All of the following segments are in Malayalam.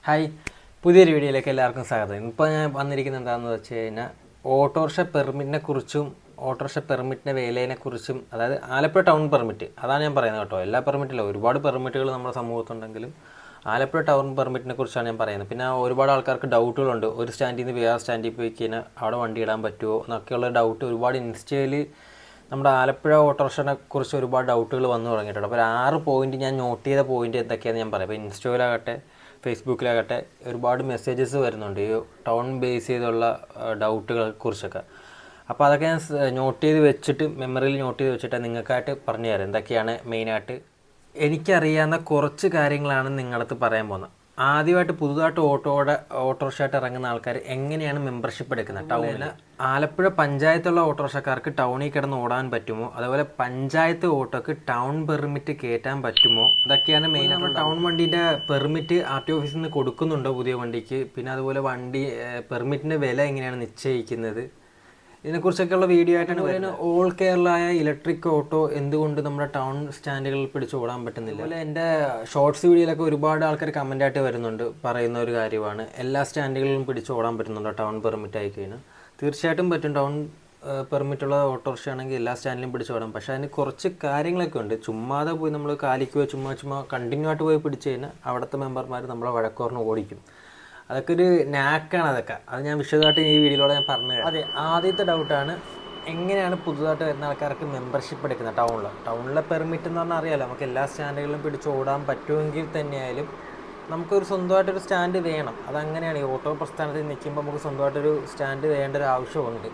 ഹായ്, പുതിയൊരു വീഡിയോയിലേക്ക് എല്ലാവർക്കും സ്വാഗതം. ഇപ്പോൾ ഞാൻ വന്നിരിക്കുന്നത് എന്താണെന്ന് വെച്ച് കഴിഞ്ഞാൽ ഓട്ടോറിക്ഷ പെർമിറ്റിനെ കുറിച്ചും ഓട്ടോറിക്ഷ പെർമിറ്റിൻ്റെ വേലേനെക്കുറിച്ചും, അതായത് ആലപ്പുഴ ടൗൺ പെർമിറ്റ്, അതാണ് ഞാൻ പറയുന്നത് കേട്ടോ. എല്ലാ പെർമിറ്റില്ല, ഒരുപാട് പെർമിറ്റുകൾ നമ്മുടെ സമൂഹത്തുണ്ടെങ്കിലും ആലപ്പുഴ ടൗൺ പെർമിറ്റിനെ കുറിച്ചാണ് ഞാൻ പറയുന്നത്. പിന്നെ ഒരുപാട് ആൾക്കാർക്ക് ഡൗട്ടുകളുണ്ട്. ഒരു സ്റ്റാൻഡിൽ നിന്ന് വേറെ സ്റ്റാൻഡിൽ പോയി കഴിഞ്ഞാൽ അവിടെ വണ്ടി ഇടാൻ പറ്റുമോ എന്നൊക്കെയുള്ള ഡൗട്ട് ഒരുപാട് ഇൻസ്റ്റയിൽ നമ്മുടെ ആലപ്പുഴ ഓട്ടോറിക്ഷനെ കുറിച്ച് ഒരുപാട് ഡൗട്ടുകൾ വന്നു തുടങ്ങിയിട്ടുണ്ട്. അപ്പോൾ 6 പോയിൻറ്റ് ഞാൻ നോട്ട് ചെയ്ത പോയിൻറ്റ് എന്തൊക്കെയാണെന്ന് ഞാൻ പറയാം. അപ്പോൾ ഇൻസ്റ്റയിലാകട്ടെ ഫേസ്ബുക്കിലാകട്ടെ ഒരുപാട് മെസ്സേജസ് വരുന്നുണ്ട് ഈ ടൗൺ ബേസ് ചെയ്തുള്ള ഡൗട്ടുകളെ കുറിച്ചൊക്കെ. അപ്പോൾ അതൊക്കെ ഞാൻ നോട്ട് ചെയ്ത് വെച്ചിട്ട് മെമ്മറിയിൽ നോട്ട് ചെയ്ത് വെച്ചിട്ട് നിങ്ങൾക്കായിട്ട് പറഞ്ഞു തരാം എന്തൊക്കെയാണ് മെയിനായിട്ട് എനിക്കറിയാവുന്ന കുറച്ച് കാര്യങ്ങളാണ് നിങ്ങളടുത്ത് പറയാൻ പോകുന്നത്. ആദ്യമായിട്ട് പുതുതായിട്ട് ഓട്ടോറിക്ഷയായിട്ട് ഇറങ്ങുന്ന ആൾക്കാർ എങ്ങനെയാണ് മെമ്പർഷിപ്പ് എടുക്കുന്നത് ടൗണിൽ. ആലപ്പുഴ പഞ്ചായത്തുള്ള ഓട്ടോറിക്ഷക്കാർക്ക് ടൗണിൽ കിടന്ന് ഓടാൻ പറ്റുമോ, അതുപോലെ പഞ്ചായത്ത് ഓട്ടോക്ക് ടൗൺ പെർമിറ്റ് കയറ്റാൻ പറ്റുമോ, ഇതൊക്കെയാണ് മെയിൻ. നമ്മൾ ടൗൺ വണ്ടീൻ്റെ പെർമിറ്റ് RTO ഓഫീസിൽ നിന്ന് കൊടുക്കുന്നുണ്ടോ പുതിയ വണ്ടിക്ക്, പിന്നെ അതുപോലെ വണ്ടി പെർമിറ്റിൻ്റെ വില എങ്ങനെയാണ് നിശ്ചയിക്കുന്നത്, ഇതിനെക്കുറിച്ചൊക്കെയുള്ള വീഡിയോ ആയിട്ടാണ് പറയുന്നത്. ഓൾ കേരളായ ഇലക്ട്രിക് ഓട്ടോ എന്തുകൊണ്ട് നമ്മുടെ ടൗൺ സ്റ്റാൻഡുകളിൽ പിടിച്ച് ഓടാൻ പറ്റുന്നില്ല. അതുപോലെ എൻ്റെ ഷോർട്സ് വീഡിയോയിലൊക്കെ ഒരുപാട് ആൾക്കാർ കമൻ്റായിട്ട് വരുന്നുണ്ട്, പറയുന്ന ഒരു കാര്യമാണ് എല്ലാ സ്റ്റാൻഡുകളിലും പിടിച്ച് ഓടാൻ പറ്റുന്നുണ്ടോ ടൗൺ പെർമിറ്റ് ആയി കഴിഞ്ഞാൽ. തീർച്ചയായിട്ടും പറ്റും. ടൗൺ പെർമിറ്റുള്ള ഓട്ടോറിക്ഷ ആണെങ്കിൽ എല്ലാ സ്റ്റാൻഡിലും പിടിച്ച് ഓടാം. പക്ഷേ അതിന് കുറച്ച് കാര്യങ്ങളൊക്കെ ഉണ്ട്. ചുമ്മാതെ പോയി നമ്മൾ കാലിക്കോ ചുമ്മാ കണ്ടിന്യൂ ആയിട്ട് പോയി പിടിച്ച് കഴിഞ്ഞാൽ അവിടുത്തെ മെമ്പർമാർ നമ്മളെ വഴക്കോറിന് ഓടിക്കും. അതൊക്കെ ഒരു നാക്കാണ്. അത് ഞാൻ വിശദമായിട്ട് ഈ വീഡിയോയിലൂടെ ഞാൻ പറഞ്ഞു. അതെ, ആദ്യത്തെ ഡൗട്ടാണ് എങ്ങനെയാണ് പുതുതായിട്ട് വരുന്ന ആൾക്കാർക്ക് മെമ്പർഷിപ്പ് എടുക്കുന്നത് ടൗണിലെ പെർമിറ്റ് എന്ന് പറഞ്ഞാൽ അറിയാമല്ലോ, നമുക്ക് എല്ലാ സ്റ്റാൻഡുകളിലും പിടിച്ച് ഓടാൻ പറ്റുമെങ്കിൽ തന്നെയായാലും നമുക്കൊരു സ്വന്തമായിട്ടൊരു സ്റ്റാൻഡ് വേണം. അതങ്ങനെയാണ് ഈ ഓട്ടോ പ്രസ്ഥാനത്തിൽ നിൽക്കുമ്പോൾ നമുക്ക് സ്വന്തമായിട്ടൊരു സ്റ്റാൻഡ് വേണ്ട ഒരു ആവശ്യമുണ്ട്.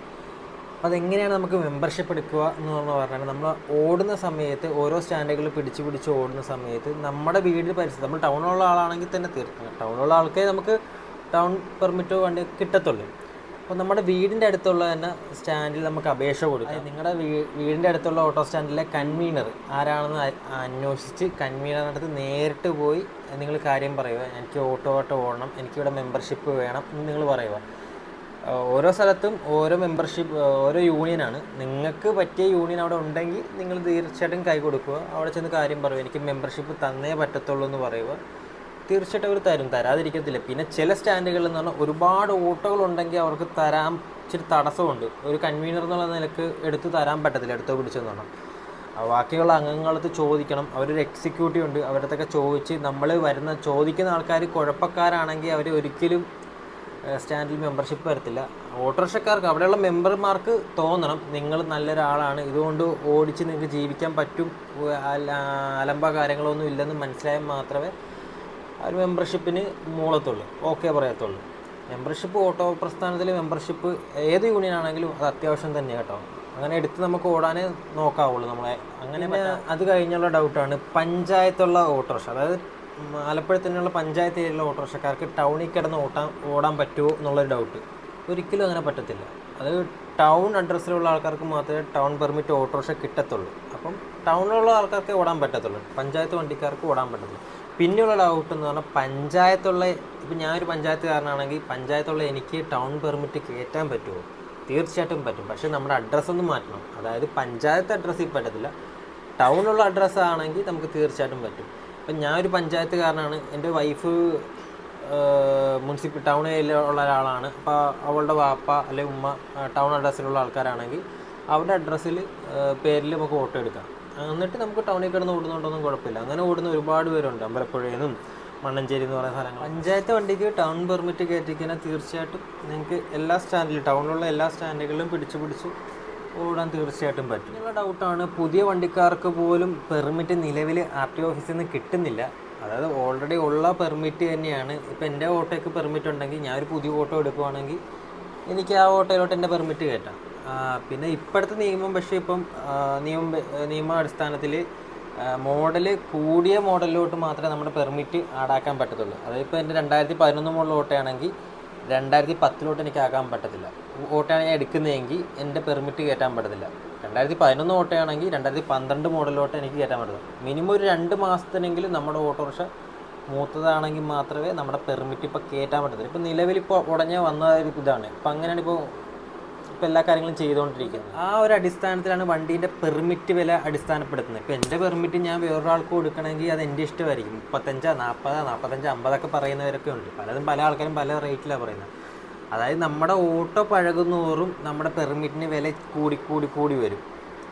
അപ്പോൾ അതെങ്ങനെയാണ് നമുക്ക് മെമ്പർഷിപ്പ് എടുക്കുക എന്ന് പറഞ്ഞാൽ നമ്മൾ ഓടുന്ന സമയത്ത് ഓരോ സ്റ്റാൻഡുകളിൽ പിടിച്ച് ഓടുന്ന സമയത്ത് നമ്മുടെ വീടിന് പരിസരം, നമ്മൾ ടൗണിലുള്ള ആളാണെങ്കിൽ തന്നെ തീർക്കണം, ടൗണിലുള്ള ആൾക്കേ നമുക്ക് ടൗൺ പെർമിറ്റോ വണ്ടി കിട്ടത്തുള്ളൂ. അപ്പോൾ നമ്മുടെ വീടിൻ്റെ അടുത്തുള്ള തന്നെ സ്റ്റാൻഡിൽ നമുക്ക് അപേക്ഷ കൊടുക്കാം. നിങ്ങളുടെ വീടിൻ്റെ അടുത്തുള്ള ഓട്ടോ സ്റ്റാൻഡിലെ കൺവീനർ ആരാണെന്ന് അന്വേഷിച്ച് കൺവീനറിൻ്റെ അടുത്ത് നേരിട്ട് പോയി നിങ്ങൾ കാര്യം പറയുക. എനിക്ക് ഓട്ടോ ഓടണം, എനിക്കിവിടെ മെമ്പർഷിപ്പ് വേണം എന്ന് നിങ്ങൾ പറയുക. ഓരോ സ്ഥലത്തും ഓരോ മെമ്പർഷിപ്പ്, ഓരോ യൂണിയനാണ്. നിങ്ങൾക്ക് പറ്റിയ യൂണിയൻ അവിടെ ഉണ്ടെങ്കിൽ നിങ്ങൾ തീർച്ചയായിട്ടും കൈ കൊടുക്കുക. അവിടെ ചെന്ന് കാര്യം പറയുക, എനിക്ക് മെമ്പർഷിപ്പ് തന്നേ പറ്റത്തുള്ളൂ എന്ന് പറയുക. തീർച്ചയായിട്ടും അവർ തരാതിരിക്കത്തില്ല. പിന്നെ ചില സ്റ്റാൻഡുകളിൽ എന്ന് പറഞ്ഞാൽ ഒരുപാട് ഓട്ടോകളുണ്ടെങ്കിൽ അവർക്ക് തരാൻ ഇച്ചിരി തടസ്സമുണ്ട്. ഒരു കൺവീനർ എന്നുള്ള നിലക്ക് എടുത്ത് തരാൻ പറ്റത്തില്ല, എടുത്തോ പിടിച്ചെന്ന് പറഞ്ഞാൽ. ബാക്കിയുള്ള അംഗങ്ങളടുത്ത് ചോദിക്കണം. അവരൊരു എക്സിക്യൂട്ടീവ് ഉണ്ട്, അവരടുത്തൊക്കെ ചോദിച്ച് നമ്മൾ ചോദിക്കുന്ന ആൾക്കാർ കുഴപ്പക്കാരാണെങ്കിൽ അവർ ഒരിക്കലും സ്റ്റാൻഡിൽ മെമ്പർഷിപ്പ് വരത്തില്ല. ഓട്ടോറിക്ഷക്കാർക്ക് അവിടെയുള്ള മെമ്പർമാർക്ക് തോന്നണം നിങ്ങൾ നല്ലൊരാളാണ്, ഇതുകൊണ്ട് ഓടിച്ച് നിങ്ങൾക്ക് ജീവിക്കാൻ പറ്റും, അലമ്പ കാര്യങ്ങളൊന്നും ഇല്ലെന്ന് മനസ്സിലായാൽ മാത്രമേ ആ ഒരു മെമ്പർഷിപ്പിന് മൂളത്തുള്ളൂ, ഓക്കെ പറയത്തുള്ളൂ. മെമ്പർഷിപ്പ് ഓട്ടോ പ്രസ്ഥാനത്തിൽ മെമ്പർഷിപ്പ് ഏത് യൂണിയൻ ആണെങ്കിലും അത് അത്യാവശ്യം തന്നെ കേട്ടോ. അങ്ങനെ എടുത്ത് നമുക്ക് ഓടാനേ നോക്കാവുള്ളൂ നമ്മളെ. അങ്ങനെ അത് കഴിഞ്ഞുള്ള ഡൗട്ടാണ് പഞ്ചായത്തുള്ള ഓട്ടോറിക്ഷ, അതായത് ആലപ്പുഴ തന്നെയുള്ള പഞ്ചായത്ത് ഏരിയയിലുള്ള ഓട്ടോറിക്ഷക്കാർക്ക് ടൗണിൽ കിടന്ന് ഓടാൻ പറ്റുമോ എന്നുള്ളൊരു ഡൗട്ട്. ഒരിക്കലും അങ്ങനെ പറ്റത്തില്ല. അത് ടൗൺ അഡ്രസ്സിലുള്ള ആൾക്കാർക്ക് മാത്രമേ ടൗൺ പെർമിറ്റ് ഓട്ടോറിക്ഷ കിട്ടത്തുള്ളൂ. അപ്പം ടൗണിലുള്ള ആൾക്കാർക്ക് ഓടാൻ പറ്റത്തുള്ളൂ, പഞ്ചായത്ത് വണ്ടിക്കാർക്ക് ഓടാൻ പറ്റത്തുള്ളൂ. പിന്നെയുള്ള ഡൗട്ട് എന്ന് പറഞ്ഞാൽ പഞ്ചായത്തുള്ള, ഇപ്പം ഞാനൊരു പഞ്ചായത്തുകാരനാണെങ്കിൽ പഞ്ചായത്തുള്ള എനിക്ക് ടൗൺ പെർമിറ്റ് കയറ്റാൻ പറ്റുമോ? തീർച്ചയായിട്ടും പറ്റും. പക്ഷേ നമ്മുടെ അഡ്രസ്സൊന്നും മാറ്റണം. അതായത് പഞ്ചായത്ത് അഡ്രസ്സിൽ പറ്റത്തില്ല, ടൗണുള്ള അഡ്രസ്സാണെങ്കിൽ നമുക്ക് തീർച്ചയായിട്ടും പറ്റും. ഇപ്പം ഞാനൊരു പഞ്ചായത്തുകാരനാണ്, എൻ്റെ വൈഫ് ടൗൺ ഏരിയയിലുള്ള ഒരാളാണ്. അപ്പോൾ അവളുടെ വാപ്പ അല്ലെങ്കിൽ ഉമ്മ ടൗൺ അഡ്രസ്സിലുള്ള ആൾക്കാരാണെങ്കിൽ അവരുടെ അഡ്രസ്സിൽ പേരിൽ നമുക്ക് ഓട്ടോ എടുക്കാം. എന്നിട്ട് നമുക്ക് ടൗണിൽ കിടന്ന് ഓടുന്നുണ്ടോന്നും കുഴപ്പമില്ല. അങ്ങനെ ഓടുന്ന ഒരുപാട് പേരുണ്ട്, അമ്പലപ്പുഴയിൽ നിന്നും മണ്ണഞ്ചേരി എന്ന് പറയുന്ന സ്ഥലങ്ങൾ. പഞ്ചായത്ത് വണ്ടിക്ക് ടൗൺ പെർമിറ്റ് കയറ്റിക്കഴിഞ്ഞാൽ തീർച്ചയായിട്ടും നിങ്ങൾക്ക് എല്ലാ സ്റ്റാൻഡിലും, ടൗണിലുള്ള എല്ലാ സ്റ്റാൻഡുകളിലും പിടിച്ച് ഓടാൻ തീർച്ചയായിട്ടും പറ്റും. എന്നുള്ള ഡൗട്ടാണ്. പുതിയ വണ്ടിക്കാർക്ക് പോലും പെർമിറ്റ് നിലവിൽ RTO ഓഫീസിൽ നിന്ന് കിട്ടുന്നില്ല. അതായത് ഓൾറെഡി ഉള്ള പെർമിറ്റ് തന്നെയാണ്. ഇപ്പോൾ എൻ്റെ ഓട്ടോയ്ക്ക് പെർമിറ്റ് ഉണ്ടെങ്കിൽ ഞാനൊരു പുതിയ ഓട്ടോ എടുക്കുവാണെങ്കിൽ എനിക്ക് ആ ഓട്ടോയിലോട്ട് എൻ്റെ പെർമിറ്റ് കയറ്റാം. പിന്നെ ഇപ്പോഴത്തെ നിയമം, പക്ഷേ ഇപ്പം നിയമ അടിസ്ഥാനത്തിൽ കൂടിയ മോഡലിലോട്ട് മാത്രമേ നമ്മുടെ പെർമിറ്റ് ആഡാക്കാൻ പറ്റത്തുള്ളൂ. അതായത് ഇപ്പോൾ എൻ്റെ 2011 മോഡൽ ഓട്ടോയാണെങ്കിൽ 2010 എനിക്ക് ആക്കാൻ പറ്റത്തില്ല. ഓട്ടോയാണ് ഞാൻ എടുക്കുന്നതെങ്കിൽ എൻ്റെ പെർമിറ്റ് കയറ്റാൻ പറ്റത്തില്ല. 2011 ഓട്ടോയാണെങ്കിൽ 2012 മോഡലോട്ട് എനിക്ക് കയറ്റാൻ പറ്റത്തുള്ളൂ. മിനിമം ഒരു 2 മാസത്തിനെങ്കിലും നമ്മുടെ ഓട്ടോറിക്ഷ മൂത്തതാണെങ്കിൽ മാത്രമേ നമ്മുടെ പെർമിറ്റ് ഇപ്പോൾ കയറ്റാൻ പറ്റത്തില്ല. ഇപ്പോൾ നിലവിലിപ്പോൾ ഉടനെ വന്ന ഒരു ഇതാണ്. ഇപ്പം അങ്ങനെയാണ്. ഇപ്പോൾ ഇപ്പോൾ എല്ലാ കാര്യങ്ങളും ചെയ്തുകൊണ്ടിരിക്കുന്നത്. ആ ഒരു അടിസ്ഥാനത്തിലാണ് വണ്ടീൻ്റെ പെർമിറ്റ് വില അടിസ്ഥാനപ്പെടുത്തുന്നത്. ഇപ്പോൾ എൻ്റെ പെർമിറ്റ് ഞാൻ വേറൊരാൾക്ക് കൊടുക്കണമെങ്കിൽ അത് എൻ്റെ ഇഷ്ടമായിരിക്കും. 35, 40, 45, 50 പറയുന്നവരൊക്കെ ഉണ്ട്. പലതും പല ആൾക്കാരും പല റേറ്റിലാണ് പറയുന്നത്. അതായത് നമ്മുടെ ഓട്ടോ പഴകുന്നോറും നമ്മുടെ പെർമിറ്റിന് വില കൂടി വരും.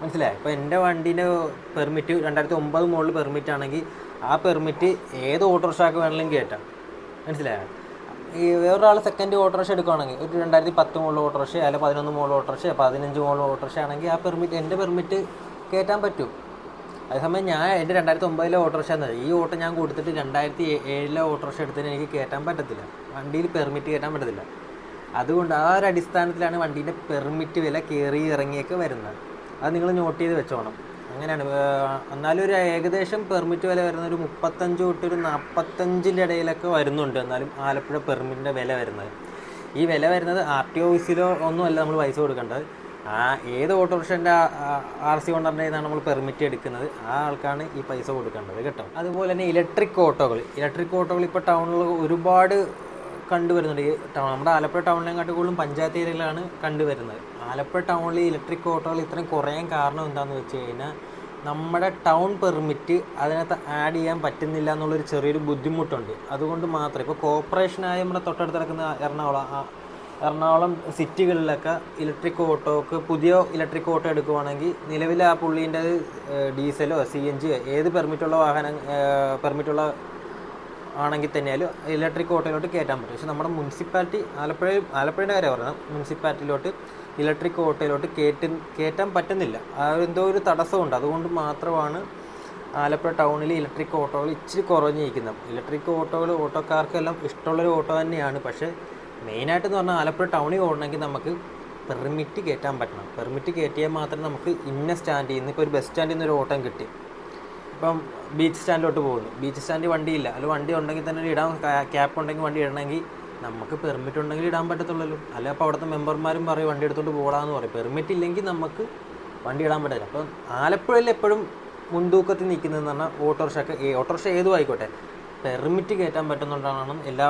മനസ്സിലായി? ഇപ്പോൾ എൻ്റെ വണ്ടീൻ്റെ പെർമിറ്റ് 2009 മുകളിൽ പെർമിറ്റ് ആണെങ്കിൽ ആ പെർമിറ്റ് ഏത് ഓട്ടോറിക്ഷയ്ക്ക് വേണമെങ്കിലും കയറ്റാം. മനസ്സിലായോ? ഈ വേറൊരാൾ സെക്കൻഡ് ഓട്ടോറിക്ഷ എടുക്കുകയാണെങ്കിൽ ഒരു 2010 മുകളിൽ ഓട്ടോറിക്ഷ, അല്ലെങ്കിൽ 11 മുകളിൽ ഓട്ടോറിക്ഷ, 15 മുകളിൽ ഓട്ടോറിക്ഷ ആണെങ്കിൽ ആ പെർമിറ്റ് എൻ്റെ പെർമിറ്റ് കയറ്റാൻ പറ്റും. അതേസമയം ഞാൻ എൻ്റെ 2009 ഓട്ടോറിക്ഷ എന്നത് ഈ ഓട്ടോ ഞാൻ കൊടുത്തിട്ട് 2007 ഓട്ടോറിക്ഷ എടുത്തതിന് എനിക്ക് കയറ്റാൻ പറ്റത്തില്ല. വണ്ടിയിൽ പെർമിറ്റ് കയറ്റാൻ പറ്റത്തില്ല. അതുകൊണ്ട് ആ ഒരു അടിസ്ഥാനത്തിലാണ് വണ്ടീൻ്റെ പെർമിറ്റ് വില കയറി ഇറങ്ങിയൊക്കെ വരുന്നത്. അത് നിങ്ങൾ നോട്ട് ചെയ്ത് വെച്ചോണം. അങ്ങനെയാണ്. എന്നാലും ഒരു ഏകദേശം പെർമിറ്റ് വില വരുന്ന ഒരു 35 തൊട്ട് ഒരു 45-ൻ്റെ ഇടയിലൊക്കെ വരുന്നുണ്ട്. എന്നാലും ആലപ്പുഴ പെർമിറ്റിൻ്റെ വില വരുന്നത്, ഈ വില വരുന്നത് RTO ഓഫീസിലോ ഒന്നുമല്ല നമ്മൾ പൈസ കൊടുക്കേണ്ടത്. ഏത് ഓട്ടോറിക്ഷൻ്റെ RC കൊണ്ടുവരുന്ന ഏതാണ് നമ്മൾ പെർമിറ്റ് എടുക്കുന്നത് ആ ആൾക്കാണ് ഈ പൈസ കൊടുക്കേണ്ടത് കേട്ടോ. അതുപോലെ തന്നെ ഇലക്ട്രിക് ഓട്ടോകൾ ഇപ്പോൾ ടൗണിൽ ഒരുപാട് കണ്ടുവരുന്നുണ്ട്. ഈ നമ്മുടെ ആലപ്പുഴ ടൗണിനെക്കാട്ടും കൂടുതലും പഞ്ചായത്ത് ഏരിയയിലാണ് കണ്ടുവരുന്നത്. ആലപ്പുഴ ടൗണിൽ ഇലക്ട്രിക് ഓട്ടോകൾ ഇത്രയും കുറയാൻ കാരണം എന്താണെന്ന് വെച്ച് കഴിഞ്ഞാൽ നമ്മുടെ ടൗൺ പെർമിറ്റ് അതിനകത്ത് ആഡ് ചെയ്യാൻ പറ്റുന്നില്ല എന്നുള്ളൊരു ചെറിയൊരു ബുദ്ധിമുട്ടുണ്ട്. അതുകൊണ്ട് മാത്രം ഇപ്പോൾ കോർപ്പറേഷനായ നമ്മുടെ തൊട്ടടുത്ത് കിടക്കുന്ന എറണാകുളം സിറ്റികളിലൊക്കെ ഇലക്ട്രിക് ഓട്ടോക്ക് പുതിയ ഇലക്ട്രിക് ഓട്ടോ എടുക്കുവാണെങ്കിൽ നിലവിൽ ആ പുള്ളീൻ്റെ ഡീസലോ CNG ഏത് പെർമിറ്റുള്ള ആണെങ്കിൽ തന്നെയാലും ഇലക്ട്രിക് ഓട്ടോയിലോട്ട് കയറ്റാൻ പറ്റും. പക്ഷേ നമ്മുടെ മുനിസിപ്പാലിറ്റി ആലപ്പുഴയുടെ കാര്യം പറയുന്നത്, മുനിസിപ്പാലിറ്റിയിലോട്ട് ഇലക്ട്രിക് ഓട്ടോയിലോട്ട് കയറ്റാൻ പറ്റുന്നില്ല. എന്തോ ഒരു തടസ്സമുണ്ട്. അതുകൊണ്ട് മാത്രമാണ് ആലപ്പുഴ ടൗണിൽ ഇലക്ട്രിക് ഓട്ടോകൾ ഇച്ചിരി കുറഞ്ഞിരിക്കുന്നത്. ഇലക്ട്രിക് ഓട്ടോക്കാർക്കെല്ലാം ഇഷ്ടമുള്ളൊരു ഓട്ടോ തന്നെയാണ്. പക്ഷേ മെയിനായിട്ടെന്ന് പറഞ്ഞാൽ ആലപ്പുഴ ടൗണിൽ ഓടണമെങ്കിൽ നമുക്ക് പെർമിറ്റ് കയറ്റാൻ പറ്റണം. പെർമിറ്റ് കയറ്റിയാൽ മാത്രമേ നമുക്ക് ഇന്ന സ്റ്റാൻഡിൽ നിന്ന് ഇപ്പോൾ ഒരു ബസ് സ്റ്റാൻഡിൽ നിന്ന് ഒരു ഓട്ടം കിട്ടി. ഇപ്പം ബീച്ച് സ്റ്റാൻഡിലോട്ട് പോകുന്നു, ബീച്ച് സ്റ്റാൻഡിൽ വണ്ടിയില്ല, അല്ല വണ്ടി ഉണ്ടെങ്കിൽ തന്നെ ഇടാൻ ക്യാപ്പ് ഉണ്ടെങ്കിൽ വണ്ടി ഇടണമെങ്കിൽ നമുക്ക് പെർമിറ്റ് ഉണ്ടെങ്കിൽ ഇടാൻ പറ്റത്തുള്ളൂ. അല്ല അപ്പോൾ അവിടുത്തെ മെമ്പർമാരും പറയും വണ്ടി എടുത്തുകൊണ്ട് പോകാമെന്ന് പറയും. പെർമിറ്റ് ഇല്ലെങ്കിൽ നമുക്ക് വണ്ടി ഇടാൻ പറ്റില്ല. അപ്പം ആലപ്പുഴയിൽ എപ്പോഴും മുൻതൂക്കത്തിൽ നിൽക്കുന്നതെന്ന് പറഞ്ഞാൽ ഓട്ടോറിക്ഷ ഏതും ആയിക്കോട്ടെ പെർമിറ്റ് കയറ്റാൻ പറ്റുന്നുണ്ടാണ് എല്ലാ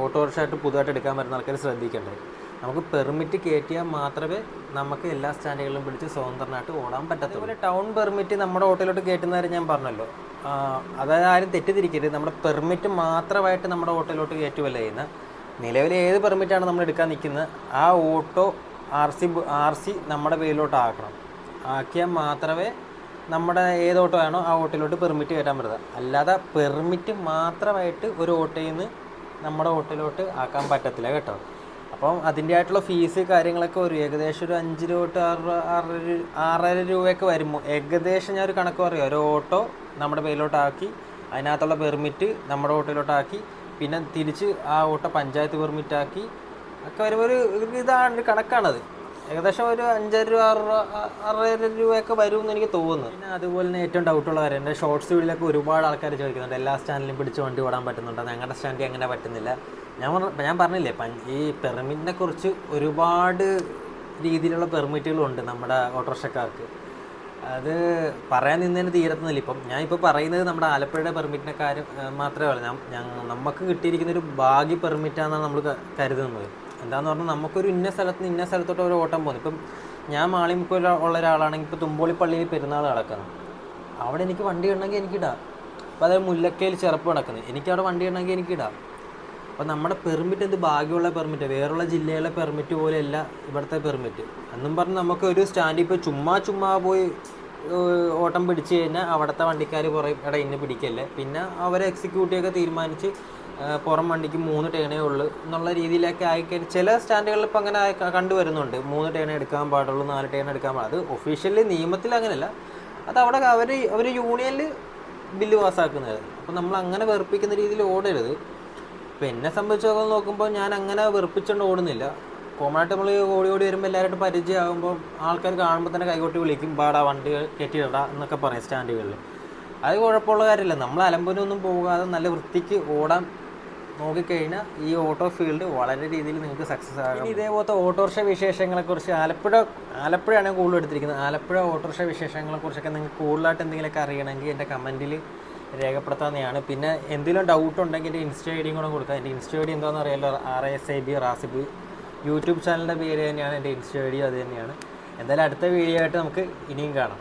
ഓട്ടോറിക്ഷയായിട്ട് പുതുതായിട്ട് എടുക്കാൻ പറ്റുന്ന ആൾക്കാർ ശ്രദ്ധിക്കേണ്ടത്. നമുക്ക് പെർമിറ്റ് കയറ്റിയാൽ മാത്രമേ നമുക്ക് എല്ലാ സ്റ്റാൻഡുകളിലും പിടിച്ച് സ്വതന്ത്രമായിട്ട് ഓടാൻ പറ്റത്തുള്ളൂ. അതുപോലെ ടൗൺ പെർമിറ്റ് നമ്മുടെ ഓട്ടോയിലോട്ട് കയറ്റുന്നവരെ ഞാൻ പറഞ്ഞല്ലോ, അതായത് ആരും തെറ്റിദ്ധരിക്കരുത്. നമ്മുടെ പെർമിറ്റ് മാത്രമായിട്ട് നമ്മുടെ ഓട്ടോയിലോട്ട് കയറ്റുമല്ല ചെയ്യുന്നത്. നിലവിൽ ഏത് പെർമിറ്റാണ് നമ്മൾ എടുക്കാൻ നിൽക്കുന്നത് ആ ഓട്ടോ RC നമ്മുടെ പേരിലോട്ട് ആക്കണം. ആക്കിയാൽ മാത്രമേ നമ്മുടെ ഏത് ഓട്ടോ ആണോ ആ ഓട്ടോയിലോട്ട് പെർമിറ്റ് കയറ്റാൻ പറ്റുക. അല്ലാതെ പെർമിറ്റ് മാത്രമായിട്ട് ഒരു ഓട്ടോയിൽ നിന്ന് നമ്മുടെ ഓട്ടോയിലോട്ട് ആക്കാൻ പറ്റത്തില്ല കേട്ടോ. അപ്പം അതിൻ്റെ ആയിട്ടുള്ള ഫീസ് കാര്യങ്ങളൊക്കെ ഏകദേശം ഒരു 5 തൊട്ട് 6.5 രൂപയൊക്കെ വരുമ്പോൾ ഏകദേശം ഞാൻ ഒരു കണക്ക് പറയാം. ഒരു ഓട്ടോ നമ്മുടെ പേരിലോട്ടാക്കി അതിനകത്തുള്ള പെർമിറ്റ് നമ്മുടെ ഓട്ടോയിലോട്ടാക്കി പിന്നെ തിരിച്ച് ആ ഓട്ടോ പഞ്ചായത്ത് പെർമിറ്റാക്കി ഒക്കെ വരുമ്പോൾ ഒരു കണക്കാണത്. ഏകദേശം ഒരു 5.5 രൂപ 6.5 രൂപയൊക്കെ വരുമെന്ന് എനിക്ക് തോന്നുന്നു. പിന്നെ അതുപോലെ തന്നെ ഏറ്റവും ഡൗട്ടുള്ള കാര്യം, എൻ്റെ ഷോർട്സ് വീഡിയോയിലൊക്കെ ഒരുപാട് ആൾക്കാർ ചോദിക്കുന്നുണ്ട് എല്ലാ സ്റ്റാൻഡിലും പിടിച്ച് വണ്ടി ഓടാൻ പറ്റുന്നുണ്ട്, ഞങ്ങളുടെ സ്റ്റാൻഡിൽ അങ്ങനെ പറ്റുന്നില്ല. ഞാൻ പറഞ്ഞില്ലേ ഈ പെർമിറ്റിനെ കുറിച്ച് ഒരുപാട് രീതിയിലുള്ള പെർമിറ്റുകളുണ്ട് നമ്മുടെ ഓട്ടോറിക്ഷക്കാർക്ക്. അത് പറയാൻ നിന്നതിന് തീരത്തുന്നില്ല. ഞാനിപ്പോൾ പറയുന്നത് നമ്മുടെ ആലപ്പുഴയുടെ പെർമിറ്റിനെ കാര്യം മാത്രമേ ഉള്ളൂ. നമുക്ക് കിട്ടിയിരിക്കുന്നൊരു ഭാഗ്യ പെർമിറ്റാണെന്നാണ് നമ്മൾ കരുതുന്നത്. എന്താണെന്ന് പറഞ്ഞാൽ നമുക്കൊരു ഇന്ന സ്ഥലത്തോട്ട് ഒരു ഓട്ടം പോകുന്നു. ഇപ്പം ഞാൻ മാളിമുക്കിൽ ഉള്ള ഒരാളാണെങ്കിൽ ഇപ്പോൾ തുമ്പോളി പള്ളിയിൽ പെരുന്നാൾ നടക്കുന്നു, അവിടെ എനിക്ക് വണ്ടി ഇടണമെങ്കിൽ എനിക്കിടാം. അപ്പോൾ അതായത് മുല്ലക്കയിൽ ചെറുപ്പ് നടക്കുന്നത്, എനിക്കവിടെ വണ്ടി ഇടണമെങ്കിൽ എനിക്കിടാം. അപ്പോൾ നമ്മുടെ പെർമിറ്റ് എന്ത് ഭാഗ്യമുള്ള പെർമിറ്റ്, വേറുള്ള ജില്ലയിലെ പെർമിറ്റ് പോലെയല്ല ഇവിടുത്തെ പെർമിറ്റ്. എന്നും പറഞ്ഞ് നമുക്ക് ഒരു സ്റ്റാൻഡിൽ ഇപ്പോൾ ചുമ്മാ പോയി ഓട്ടം പിടിച്ച് കഴിഞ്ഞാൽ അവിടുത്തെ വണ്ടിക്കാർ പറയും എടാ ഇന്ന് പിടിക്കല്ലേ. പിന്നെ അവരെ എക്സിക്യൂട്ടീവൊക്കെ തീരുമാനിച്ച് പുറം വണ്ടിക്ക് 3 ടേണേ ഉള്ളൂ എന്നുള്ള രീതിയിലൊക്കെ ആയിക്കഴിഞ്ഞ് ചില സ്റ്റാൻഡുകളിൽ ഇപ്പോൾ അങ്ങനെ കണ്ടുവരുന്നുണ്ട്. 3 ടേണേ എടുക്കാൻ പാടുള്ളൂ, 4 ടേണേ എടുക്കാൻ പാടുള്ളൂ. അത് ഒഫീഷ്യലി നിയമത്തിൽ അങ്ങനെയല്ല, അത് അവിടെ അവർ യൂണിയനിൽ ബില്ല് പാസ്സാക്കുന്നത്. അപ്പോൾ നമ്മൾ അങ്ങനെ വെറുപ്പിക്കുന്ന രീതിയിൽ ഓടരുത്. ഇപ്പോൾ എന്നെ സംബന്ധിച്ചൊക്കെ നോക്കുമ്പോൾ ഞാൻ അങ്ങനെ വെറുപ്പിച്ചുകൊണ്ട് ഓടുന്നില്ല. കോമണായിട്ട് നമ്മൾ ഓടി വരുമ്പോൾ എല്ലാവരും പരിചയമാകുമ്പോൾ ആൾക്കാർ കാണുമ്പോൾ തന്നെ കൈകൊട്ടി വിളിക്കും, പാടാ വണ്ടി കയറ്റിയിടാ എന്നൊക്കെ പറയും സ്റ്റാൻഡുകളിൽ. അത് കുഴപ്പമുള്ള കാര്യമില്ല. നമ്മൾ അലമ്പനൊന്നും പോകാതെ നല്ല വൃത്തിക്ക് ഓടാൻ നോക്കിക്കഴിഞ്ഞാൽ ഈ ഓട്ടോ ഫീൽഡ് വളരെ രീതിയിൽ നിങ്ങൾക്ക് സക്സസ് ആകും. ഇതേപോലത്തെ ഓട്ടോറിക്ഷ വിശേഷങ്ങളെക്കുറിച്ച് ആലപ്പുഴയാണ് കൂടുതൽ എടുത്തിരിക്കുന്നത്. ആലപ്പുഴ ഓട്ടോറിക്ഷ വിശേഷങ്ങളെക്കുറിച്ചൊക്കെ നിങ്ങൾക്ക് കൂടുതലായിട്ട് എന്തെങ്കിലുമൊക്കെ അറിയണമെങ്കിൽ എൻ്റെ കമൻറ്റിൽ രേഖപ്പെടുത്താവുന്നതാണ്. പിന്നെ എന്തെങ്കിലും ഡൗട്ട് ഉണ്ടെങ്കിൽ എൻ്റെ ഇൻസ്റ്റ ഐഡിയും കൂടെ കൊടുക്കുക. എൻ്റെ ഇൻസ്റ്റ ഐഡി എന്താണെന്ന് അറിയാമല്ലോ, RASIB റാസിബ് യൂട്യൂബ് ചാനലിൻ്റെ പേര് തന്നെയാണ്, എൻ്റെ ഇൻസ്റ്റ വീഡിയോ അത് തന്നെയാണ്. എന്തായാലും അടുത്ത വീഡിയോ ആയിട്ട് നമുക്ക് ഇനിയും കാണാം.